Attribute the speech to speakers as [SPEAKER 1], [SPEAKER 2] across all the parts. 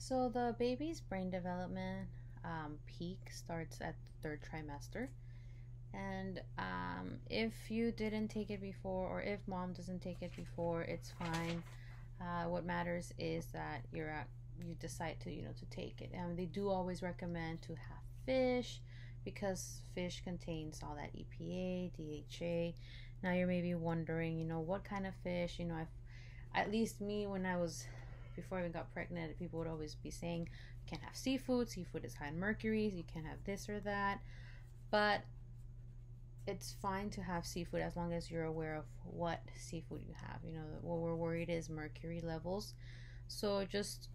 [SPEAKER 1] So the baby's brain development peak starts at the third trimester. And if you didn't take it before, or if mom doesn't take it before, it's fine. What matters is that you decide to to take it. And they do always recommend to have fish because fish contains all that EPA, DHA. Now you're maybe wondering, what kind of fish? At least me, when I was before I even got pregnant, people would always be saying you can't have seafood. Seafood is high in mercury. You can't have this or that. But it's fine to have seafood as long as you're aware of what seafood you have. What we're worried is mercury levels. So just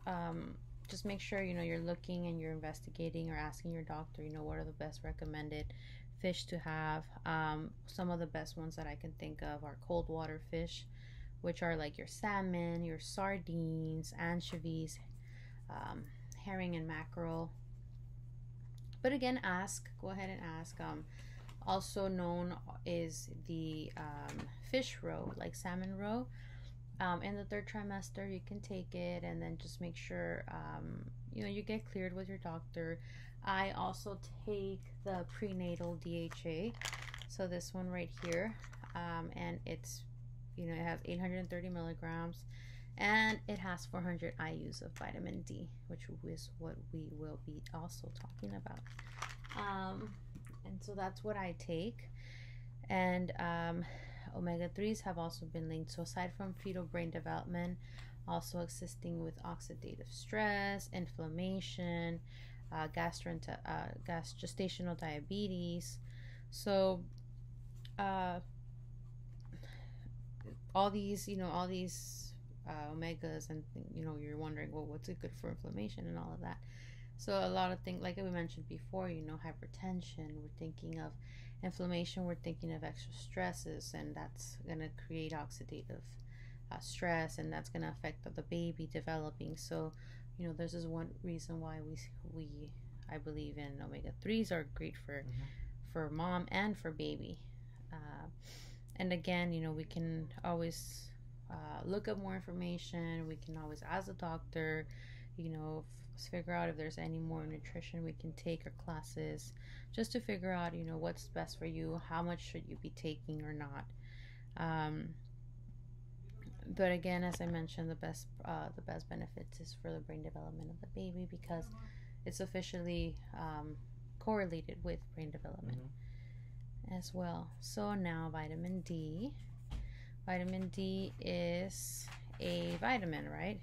[SPEAKER 1] make sure you're looking and you're investigating or asking your doctor. What are the best recommended fish to have. Some of the best ones that I can think of are cold water fish, which are like your salmon, your sardines, anchovies, herring, and mackerel. But again, go ahead and ask. Also known is the fish roe, like salmon roe. In the third trimester, you can take it, and then just make sure you get cleared with your doctor. I also take the prenatal DHA, so this one right here, and it's it has 830 milligrams, and it has 400 IUs of vitamin D, which is what we will be also talking about. And so that's what I take. And omega-3s have also been linked. So aside from fetal brain development, also assisting with oxidative stress, inflammation, gestational diabetes. So all these omegas, and you're wondering, well, what's it good for inflammation and all of that. So a lot of things, like we mentioned before, hypertension, we're thinking of inflammation, we're thinking of extra stresses, and that's going to create oxidative stress, and that's going to affect the baby developing. So, this is one reason why I believe in omega-3s are great for mom and for baby. And again, we can always look up more information. We can always ask the doctor, figure out if there's any more nutrition we can take, or classes, just to figure out what's best for you, how much should you be taking or not. But again, as I mentioned, the best benefits is for the brain development of the baby, because it's officially correlated with brain development as well. So now vitamin D. Vitamin D is a vitamin, right?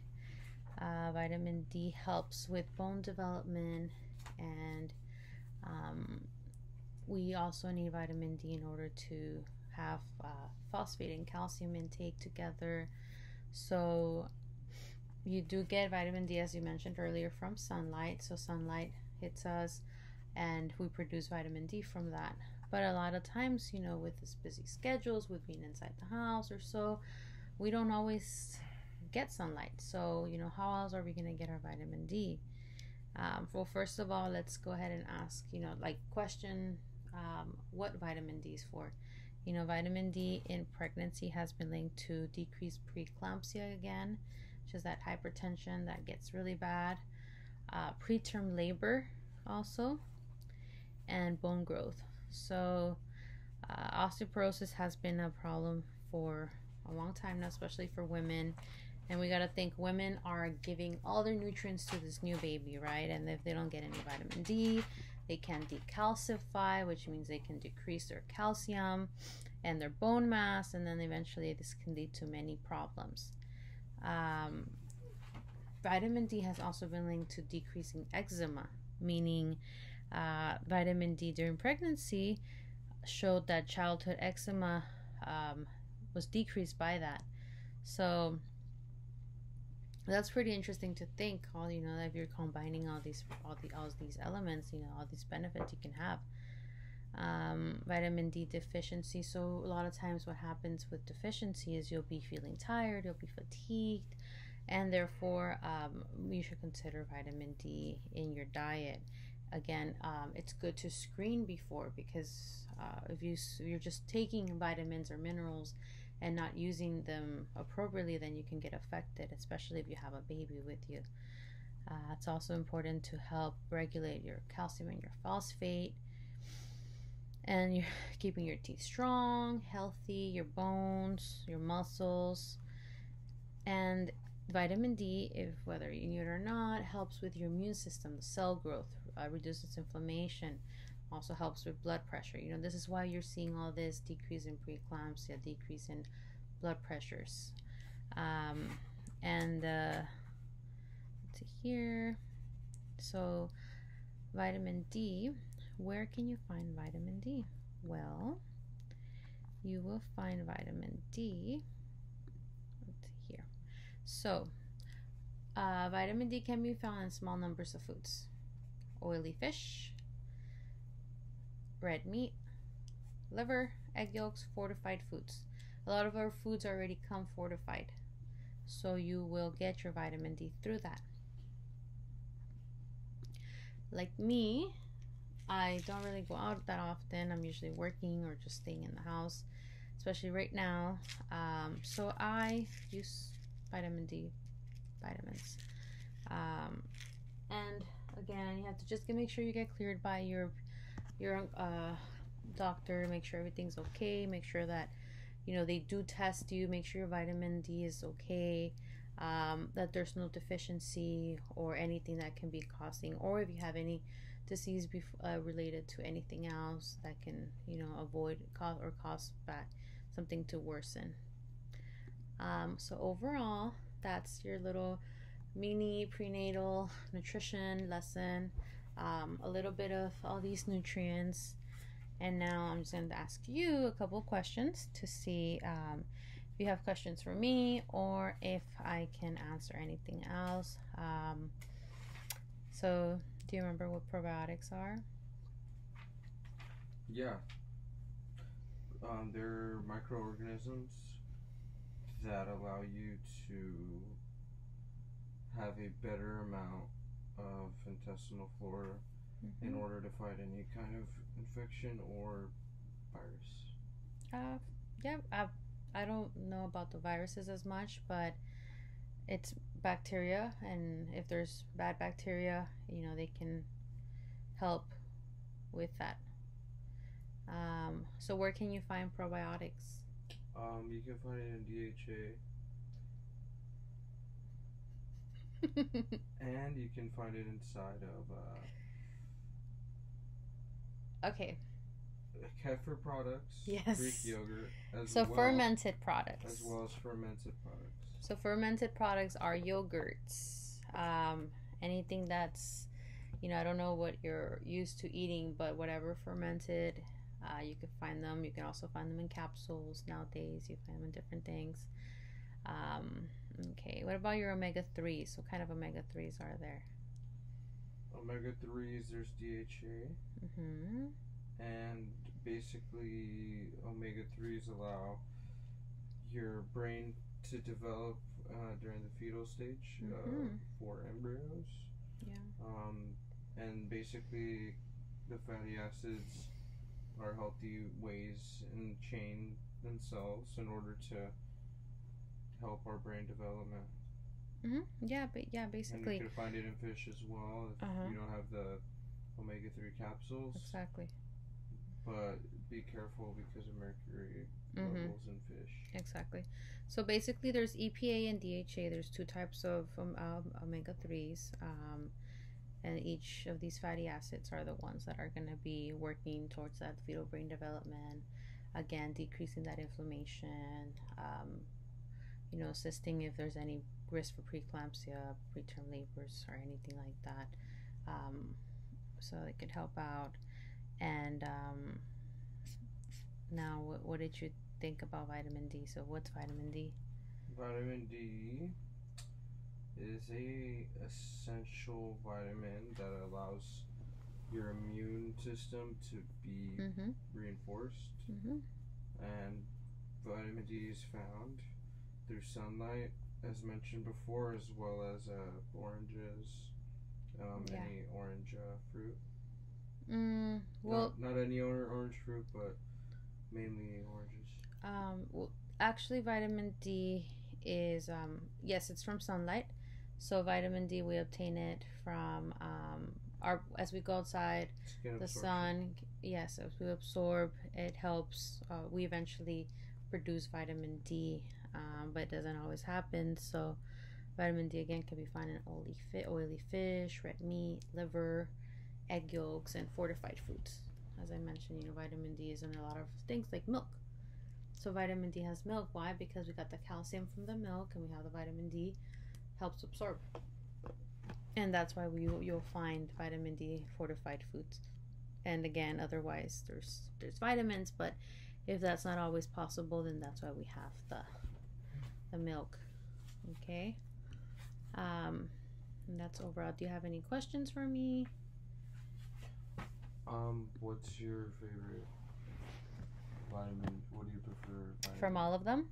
[SPEAKER 1] Vitamin D helps with bone development, and we also need vitamin D in order to have phosphate and calcium intake together. So you do get vitamin D, as you mentioned earlier, from sunlight. So sunlight hits us and we produce vitamin D from that. But a lot of times, with this busy schedules, with being inside the house or so, we don't always get sunlight. So, how else are we going to get our vitamin D? Well, first of all, let's go ahead and ask, question what vitamin D is for. Vitamin D in pregnancy has been linked to decreased preeclampsia again, which is that hypertension that gets really bad, preterm labor also, and bone growth. So osteoporosis has been a problem for a long time now, especially for women. And we got to think women are giving all their nutrients to this new baby, right? And if they don't get any vitamin D, they can decalcify, which means they can decrease their calcium and their bone mass, and then eventually this can lead to many problems. Vitamin D has also been linked to decreasing eczema, meaning vitamin D during pregnancy showed that childhood eczema was decreased by that. So that's pretty interesting to think. If you're combining all these elements, all these benefits you can have. Vitamin D deficiency. So a lot of times what happens with deficiency is you'll be feeling tired, you'll be fatigued, and therefore you should consider vitamin D in your diet. Again, it's good to screen before, because if you're just taking vitamins or minerals and not using them appropriately, then you can get affected, especially if you have a baby with you. It's also important to help regulate your calcium and your phosphate, and you're keeping your teeth strong, healthy, your bones, your muscles. And vitamin D, if whether you need it or not, helps with your immune system, the cell growth, reduces inflammation, also helps with blood pressure. This is why you're seeing all this decrease in preeclampsia, decrease in blood pressures. And to here, so vitamin D, where can you find vitamin D? Well, you will find vitamin D here. So vitamin D can be found in small numbers of foods: oily fish, red meat, liver, egg yolks, fortified foods. A lot of our foods already come fortified, so you will get your vitamin D through that. Like me, I don't really go out that often. I'm usually working or just staying in the house, especially right now. So I use vitamin D vitamins. And again, you have to just make sure you get cleared by your doctor. Make sure everything's okay. Make sure that they do test you. Make sure your vitamin D is okay. That there's no deficiency or anything that can be causing, or if you have any disease related to anything else that can avoid cause back something to worsen. So overall, that's your little mini prenatal nutrition lesson. A little bit of all these nutrients, and now I'm just going to ask you a couple questions to see if you have questions for me or if I can answer anything else. So do you remember what probiotics are?
[SPEAKER 2] Yeah. They're microorganisms that allow you to have a better amount of intestinal flora in order to fight any kind of infection or virus.
[SPEAKER 1] I don't know about the viruses as much, but it's bacteria, and if there's bad bacteria, they can help with that. So where can you find probiotics?
[SPEAKER 2] You can find it in DHA. And you can find it inside of
[SPEAKER 1] okay.
[SPEAKER 2] Kefir products,
[SPEAKER 1] yes.
[SPEAKER 2] Greek yogurt,
[SPEAKER 1] fermented products.
[SPEAKER 2] As well as fermented products.
[SPEAKER 1] So fermented products are yogurts. Anything that's, I don't know what you're used to eating, but whatever fermented, you can find them. You can also find them in capsules nowadays. You find them in different things. Okay, what about your omega-3s? What kind of omega-3s are there?
[SPEAKER 2] Omega-3s, there's DHA. And basically, omega-3s allow your brain to develop during the fetal stage for embryos.
[SPEAKER 1] Yeah.
[SPEAKER 2] And basically, the fatty acids are healthy ways in chain themselves in order to help our brain development.
[SPEAKER 1] Basically.
[SPEAKER 2] And you can find it in fish as well if you don't have the omega-3 capsules.
[SPEAKER 1] Exactly.
[SPEAKER 2] But be careful because of mercury levels in fish.
[SPEAKER 1] Exactly. So basically, there's EPA and DHA. There's two types of omega-3s. And each of these fatty acids are the ones that are going to be working towards that fetal brain development. Again, decreasing that inflammation, assisting if there's any risk for preeclampsia, preterm labors, or anything like that. So it could help out. And now, what did you think about vitamin D? So what's vitamin D?
[SPEAKER 2] Vitamin D is a essential vitamin that allows your immune system to be reinforced. And vitamin D is found through sunlight, as mentioned before, as well as oranges, any orange fruit.
[SPEAKER 1] Well,
[SPEAKER 2] not any orange fruit, but mainly oranges.
[SPEAKER 1] Well, actually, vitamin D is yes, it's from sunlight, So vitamin D, we obtain it from our as we go outside,
[SPEAKER 2] Skin
[SPEAKER 1] the
[SPEAKER 2] absorption.
[SPEAKER 1] sun. Yes, as we absorb, it helps. We eventually produce vitamin D, but it doesn't always happen. So vitamin D again can be found in oily fish, red meat, liver, egg yolks, and fortified foods. As I mentioned, vitamin D is in a lot of things like milk. So vitamin D has milk. Why? Because we got the calcium from the milk, and we have the vitamin D helps absorb. And that's why you'll find vitamin D fortified foods. And again, otherwise there's vitamins, but if that's not always possible, then that's why we have the milk. Okay. And that's overall. Do you have any questions for me?
[SPEAKER 2] What's your favorite vitamin? What do you prefer? Vitamin?
[SPEAKER 1] From all of them?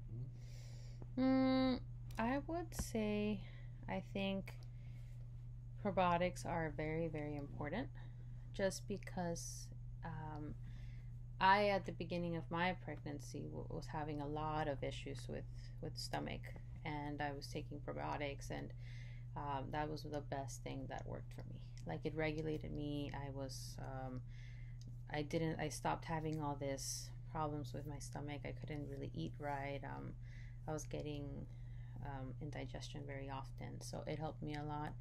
[SPEAKER 1] I would say I think probiotics are very, very important just because I, at the beginning of my pregnancy, was having a lot of issues with stomach, and I was taking probiotics, and that was the best thing that worked for me. Like, it regulated me. I stopped having all this problems with my stomach. I couldn't really eat right. I was getting indigestion very often, so it helped me a lot.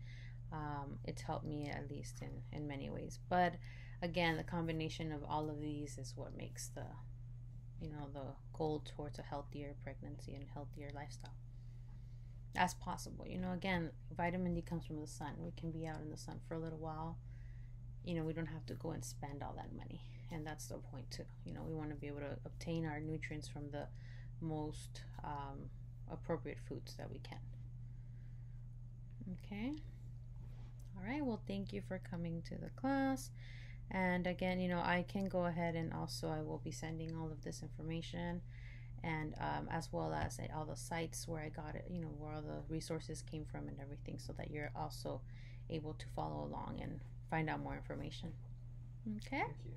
[SPEAKER 1] It's helped me at least in many ways. But again, the combination of all of these is what makes the goal towards a healthier pregnancy and healthier lifestyle as possible. Again, vitamin D comes from the sun. We can be out in the sun for a little while. We don't have to go and spend all that money, and that's the point too. We want to be able to obtain our nutrients from the most appropriate foods that we can. Okay. All right. Well, thank you for coming to the class. And again, I can go ahead and also I will be sending all of this information, and as well as all the sites where I got it, where all the resources came from and everything, so that you're also able to follow along and find out more information. Okay.
[SPEAKER 2] Thank you.